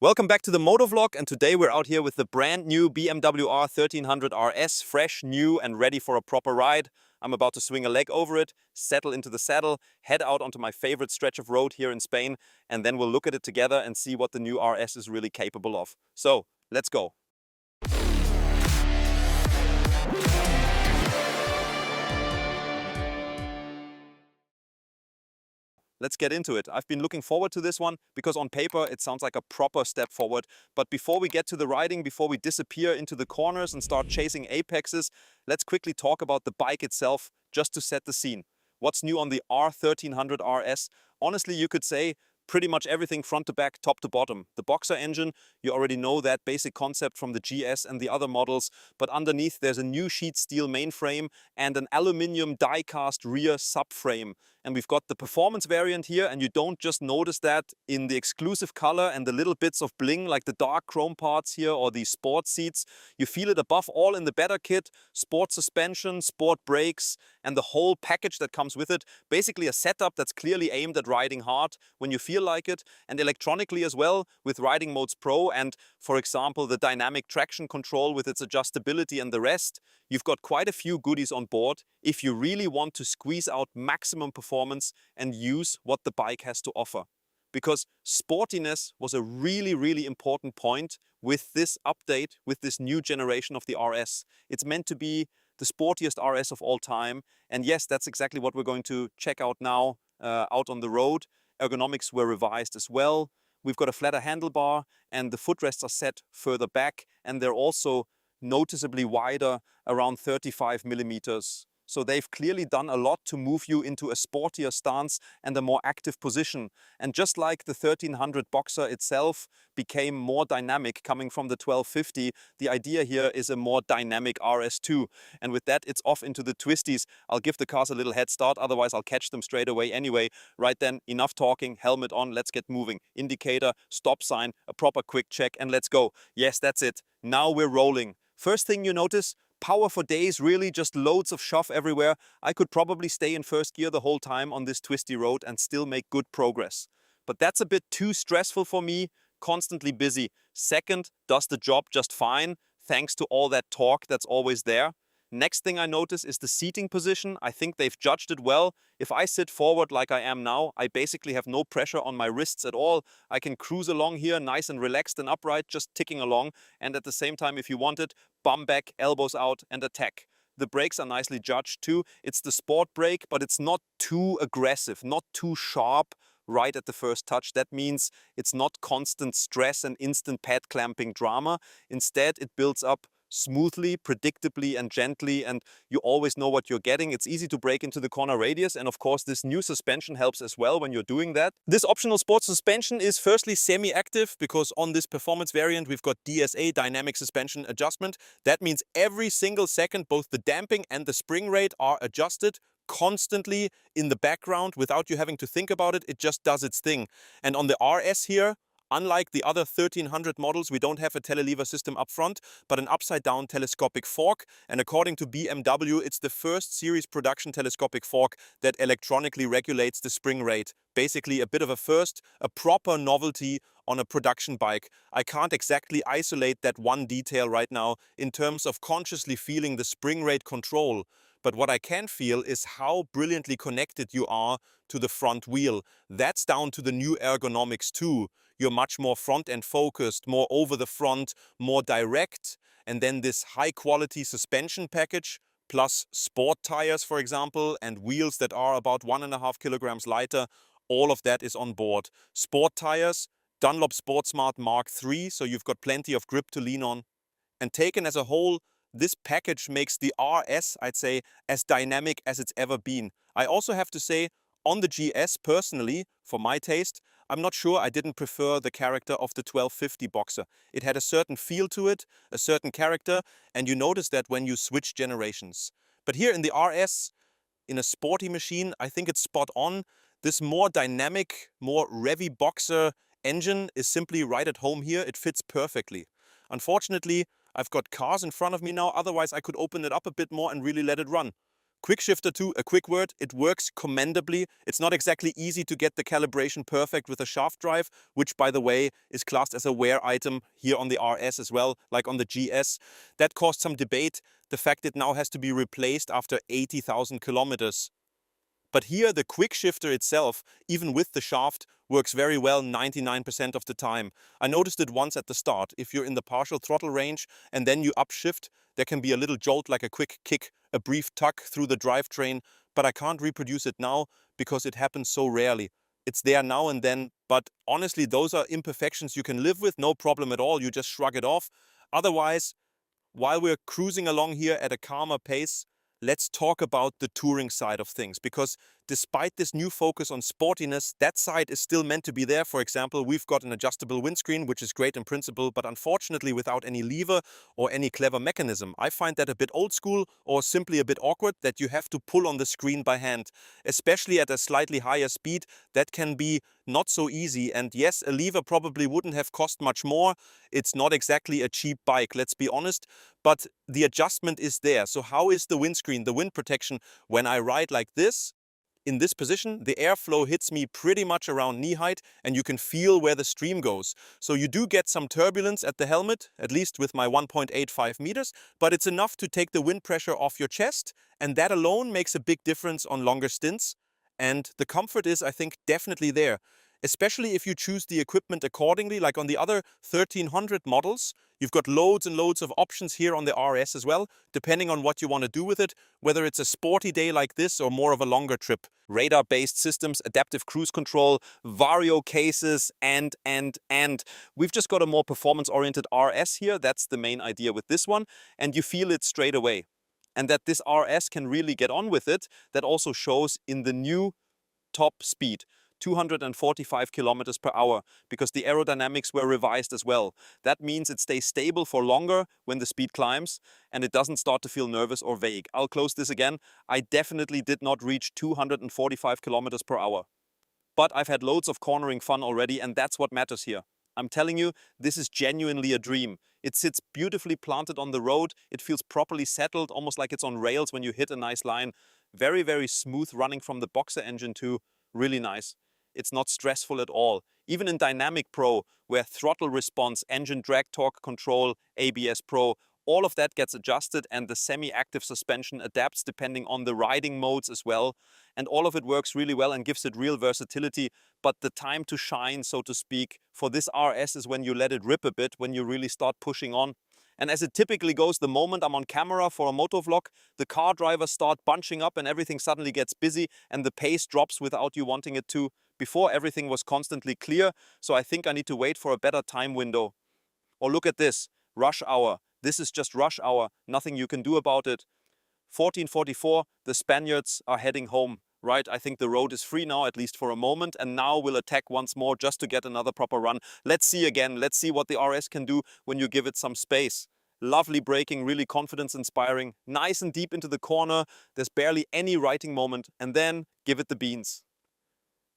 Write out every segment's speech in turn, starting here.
Welcome back to the MotoVlog, and today we're out here with the brand new BMW R 1300 RS, fresh, new and ready for a proper ride. I'm about to swing a leg over it, settle into the saddle, head out onto my favorite stretch of road here in Spain, and then we'll look at it together and see what the new RS is really capable of. So, let's go. Let's get into it. I've been looking forward to this one because on paper it sounds like a proper step forward. But before we get to the riding, before we disappear into the corners and start chasing apexes, let's quickly talk about the bike itself just to set the scene. What's new on the R 1300 RS? Honestly, you could say pretty much everything front to back, top to bottom. The Boxer engine, you already know that basic concept from the GS and the other models, but underneath there's a new sheet steel mainframe and an aluminium die-cast rear subframe. And we've got the performance variant here, and you don't just notice that in the exclusive color and the little bits of bling like the dark chrome parts here or the sport seats. You feel it above all in the better kit, sport suspension, sport brakes, and the whole package that comes with it. Basically a setup that's clearly aimed at riding hard when you feel like it, and electronically as well with Riding Modes Pro and, for example, the dynamic traction control with its adjustability and the rest. You've got quite a few goodies on board if you really want to squeeze out maximum performance and use what the bike has to offer. Because sportiness was a really important point with this update, with this new generation of the RS. It's meant to be the sportiest RS of all time. And yes, that's exactly what we're going to check out now out on the road. Ergonomics were revised as well. We've got a flatter handlebar and the footrests are set further back, and they're also noticeably wider, around 35 millimeters. So they've clearly done a lot to move you into a sportier stance and a more active position. And just like the 1300 Boxer itself became more dynamic coming from the 1250, the idea here is a more dynamic RS2. And with that, it's off into the twisties. I'll give the cars a little head start, otherwise I'll catch them straight away anyway. Right then, enough talking, helmet on, let's get moving. Indicator, stop sign, a proper quick check, and let's go. Yes, that's it. Now we're rolling. First thing you notice, power for days, really just loads of shove everywhere. I could probably stay in first gear the whole time on this twisty road and still make good progress. But that's a bit too stressful for me, constantly busy. Second, does the job just fine, thanks to all that torque that's always there. Next thing I notice is the seating position. I think they've judged it well. If I sit forward like I am now, I basically have no pressure on my wrists at all. I can cruise along here nice and relaxed and upright, just ticking along. And at the same time, if you want it, bum back, elbows out and attack. The brakes are nicely judged too. It's the sport brake, but it's not too aggressive, not too sharp right at the first touch. That means it's not constant stress and instant pad clamping drama. Instead, it builds up smoothly, predictably and gently, and you always know what you're getting. It's easy to brake into the corner radius, and of course this new suspension helps as well when you're doing that. This optional sport suspension is firstly semi-active because on this performance variant we've got DSA, dynamic suspension adjustment. That means every single second both the damping and the spring rate are adjusted constantly in the background without you having to think about it. It just does its thing. And on the RS here, unlike the other 1300 models, we don't have a telelever system up front, but an upside-down telescopic fork. And according to BMW, it's the first series production telescopic fork that electronically regulates the spring rate. Basically a bit of a first, a proper novelty on a production bike. I can't exactly isolate that one detail right now in terms of consciously feeling the spring rate control. But what I can feel is how brilliantly connected you are to the front wheel. That's down to the new ergonomics too. You're much more front-end focused, more over the front, more direct. And then this high-quality suspension package, plus sport tires, for example, and wheels that are about 1.5 kilograms lighter, all of that is on board. Sport tires, Dunlop Sportsmart Mark III, so you've got plenty of grip to lean on. And taken as a whole, this package makes the RS, I'd say, as dynamic as it's ever been. I also have to say, on the GS personally, for my taste, I'm not sure I didn't prefer the character of the 1250 Boxer. It had a certain feel to it, a certain character, and you notice that when you switch generations. But here in the RS, in a sporty machine, I think it's spot on. This more dynamic, more revvy Boxer engine is simply right at home here. It fits perfectly. Unfortunately, I've got cars in front of me now, otherwise I could open it up a bit more and really let it run. Quick shifter too, a quick word, it works commendably. It's not exactly easy to get the calibration perfect with a shaft drive, which by the way is classed as a wear item here on the RS as well, like on the GS. That caused some debate, the fact it now has to be replaced after 80,000 kilometers. But here the quick shifter itself, even with the shaft, works very well 99% of the time. I noticed it once at the start. If you're in the partial throttle range and then you upshift, there can be a little jolt like a quick kick, a brief tug through the drivetrain, but I can't reproduce it now because it happens so rarely. It's there now and then, but honestly, those are imperfections you can live with, no problem at all. You just shrug it off. Otherwise, while we're cruising along here at a calmer pace, let's talk about the touring side of things, because despite this new focus on sportiness, that side is still meant to be there. For example, we've got an adjustable windscreen, which is great in principle, but unfortunately without any lever or any clever mechanism. I find that a bit old school or simply a bit awkward that you have to pull on the screen by hand. Especially at a slightly higher speed, that can be not so easy. And yes, a lever probably wouldn't have cost much more. It's not exactly a cheap bike, let's be honest, but the adjustment is there. So how is the windscreen, the wind protection? When I ride like this, in this position, the airflow hits me pretty much around knee height and you can feel where the stream goes. So you do get some turbulence at the helmet, at least with my 1.85 meters, but it's enough to take the wind pressure off your chest, and that alone makes a big difference on longer stints. And the comfort is, I think, definitely there. Especially if you choose the equipment accordingly, like on the other 1300 models, you've got loads and loads of options here on the RS as well, depending on what you want to do with it, whether it's a sporty day like this or more of a longer trip. Radar-based systems, adaptive cruise control, Vario cases, and. We've just got a more performance-oriented RS here, that's the main idea with this one, and you feel it straight away. And that this RS can really get on with it, that also shows in the new top speed. 245 kilometers per hour, because the aerodynamics were revised as well. That means it stays stable for longer when the speed climbs and it doesn't start to feel nervous or vague. I'll close this again. I definitely did not reach 245 kilometers per hour. But I've had loads of cornering fun already, and that's what matters here. I'm telling you, this is genuinely a dream. It sits beautifully planted on the road. It feels properly settled, almost like it's on rails when you hit a nice line. Very, very smooth running from the Boxer engine too. Really nice. It's not stressful at all. Even in Dynamic Pro, where throttle response, engine drag torque control, ABS Pro, all of that gets adjusted and the semi-active suspension adapts depending on the riding modes as well. And all of it works really well and gives it real versatility. But the time to shine, so to speak, for this RS is when you let it rip a bit, when you really start pushing on. And as it typically goes, the moment I'm on camera for a MotoVlog, the car drivers start bunching up and everything suddenly gets busy and the pace drops without you wanting it to. Before, everything was constantly clear, so I think I need to wait for a better time window. Or look at this, rush hour. This is just rush hour, nothing you can do about it. 14:44, the Spaniards are heading home, right? I think the road is free now, at least for a moment, and now we'll attack once more just to get another proper run. Let's see again, let's see what the RS can do when you give it some space. Lovely braking, really confidence inspiring, nice and deep into the corner, there's barely any righting moment, and then give it the beans.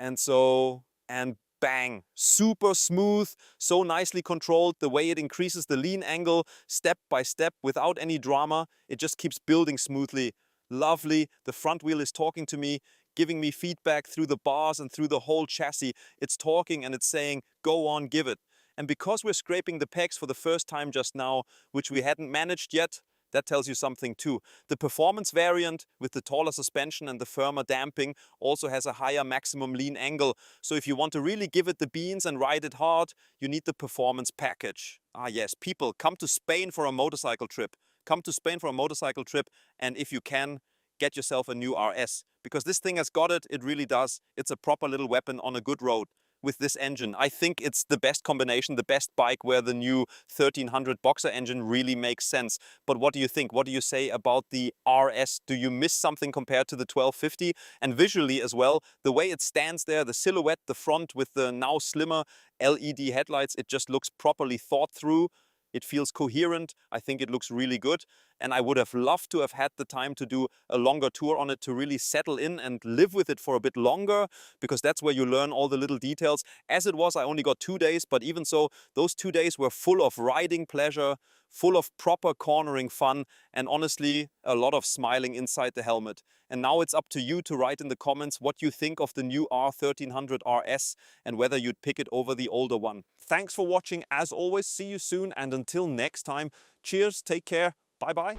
And bang, super smooth, so nicely controlled, the way it increases the lean angle step by step without any drama. It just keeps building smoothly. Lovely, the front wheel is talking to me, giving me feedback through the bars and through the whole chassis. It's talking and it's saying, go on, give it. And because we're scraping the pegs for the first time just now, which we hadn't managed yet, that tells you something too. The performance variant with the taller suspension and the firmer damping also has a higher maximum lean angle. So if you want to really give it the beans and ride it hard, you need the performance package. Ah yes, people, come to Spain for a motorcycle trip. Come to Spain for a motorcycle trip, and if you can, get yourself a new RS. Because this thing has got it, it really does. It's a proper little weapon on a good road. With this engine, I think it's the best combination, the best bike where the new 1300 Boxer engine really makes sense. But what do you think? What do you say about the RS? Do you miss something compared to the 1250? And visually as well, the way it stands there, the silhouette, the front with the now slimmer LED headlights, it just looks properly thought through. It feels coherent. I think it looks really good. and I would have loved to have had the time to do a longer tour on it to really settle in and live with it for a bit longer, because that's where you learn all the little details. As it was, I only got 2 days, but even so, those 2 days were full of riding pleasure, full of proper cornering fun, and honestly, a lot of smiling inside the helmet. And now it's up to you to write in the comments what you think of the new R1300 RS and whether you'd pick it over the older one. Thanks for watching as always, see you soon, and until next time, cheers, take care, bye bye.